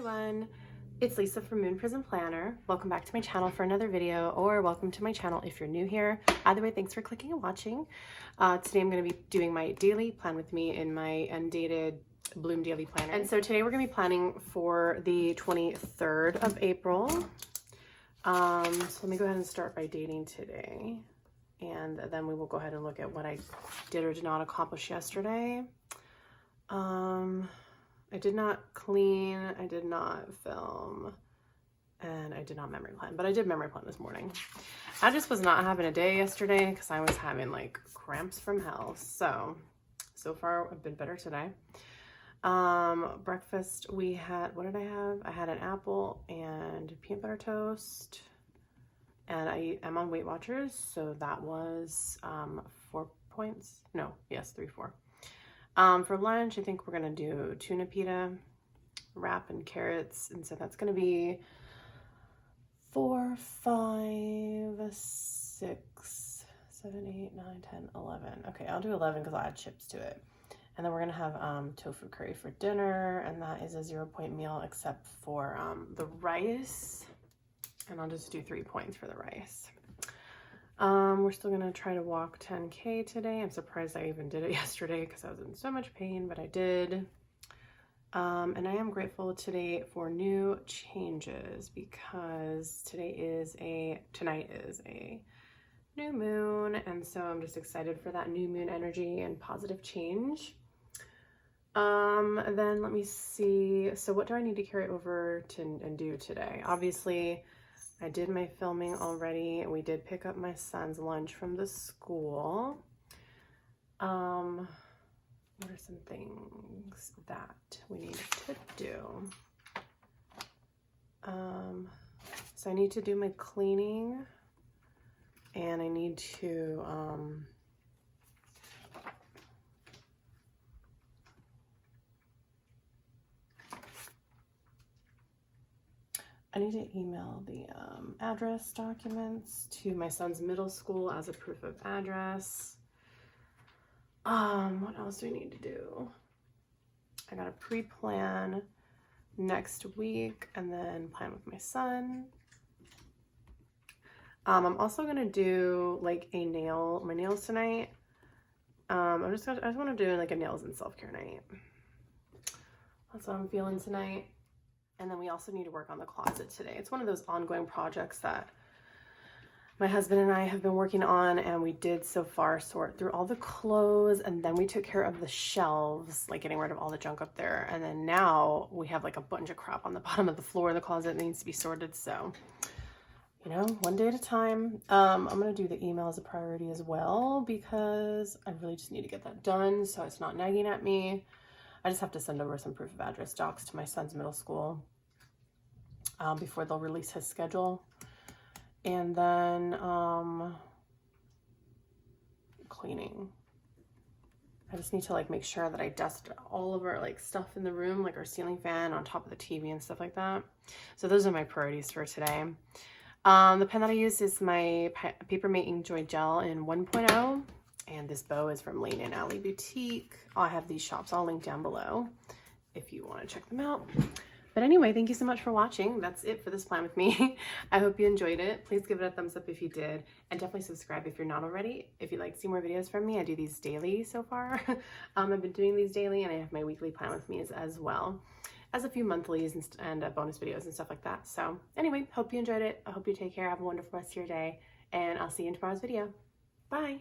everyone, it's Lisa from Moon Prism Planner. Welcome back to my channel for another video, or welcome to my channel if you're new here. Either way, thanks for clicking and watching. Today I'm going to be doing my daily plan with me in my undated Bloom Daily Planner. And so today we're going to be planning for the 23rd of April. So let me go ahead and start by dating today. And then we will go ahead and look at what I did or did not accomplish yesterday. I did not clean, I did not film, and I did not memory plan, but I did memory plan this morning. I just was not having a day yesterday because I was having like cramps from hell. So far I've been better today. Breakfast we had, what did I have? I had an apple and peanut butter toast, and I am on Weight Watchers, so that was 4 points. No, yes, 3, 4. For lunch, I think we're gonna do tuna pita wrap and carrots, and so that's gonna be 4, 5, 6, 7, 8, 9, 10, 11. Okay, I'll do 11 because I'll add chips to it. And then we're gonna have tofu curry for dinner, and that is a 0-point meal except for the rice, and I'll just do 3 points for the rice. We're still gonna try to walk 10K today. I'm surprised I even did it yesterday because I was in so much pain, but I did. And I am grateful today for new changes because tonight is a new moon, and so I'm just excited for that new moon energy and positive change. Then let me see. So what do I need to carry over and do today? Obviously, I did my filming already. We did pick up my son's lunch from the school. What are some things that we need to do? So I need to do my cleaning, and I need to email the address documents to my son's middle school as a proof of address. What else do we need to do? I gotta pre-plan next week and then plan with my son. I'm also gonna do like my nails tonight. I just want to do like a nails and self-care night. That's what I'm feeling tonight. And then we also need to work on the closet today. It's one of those ongoing projects that my husband and I have been working on, and we did so far sort through all the clothes, and then we took care of the shelves, like getting rid of all the junk up there. And then now we have like a bunch of crap on the bottom of the floor of the closet that needs to be sorted. So, you know, one day at a time. I'm gonna do the email as a priority as well because I really just need to get that done so it's not nagging at me. I just have to send over some proof of address docs to my son's middle school before they'll release his schedule. And then cleaning. I just need to like make sure that I dust all of our like stuff in the room, like our ceiling fan on top of the TV and stuff like that. So those are my priorities for today. The pen that I use is my Paper Mate Joy Gel in 1.0. And this bow is from Lane & Alley Boutique. I have these shops all linked down below if you want to check them out. But anyway, thank you so much for watching. That's it for this plan with me. I hope you enjoyed it. Please give it a thumbs up if you did. And definitely subscribe if you're not already. If you'd like to see more videos from me, I do these daily so far. I've been doing these daily, and I have my weekly plan with me as well as a few monthlies and bonus videos and stuff like that. So anyway, hope you enjoyed it. I hope you take care. Have a wonderful rest of your day. And I'll see you in tomorrow's video. Bye.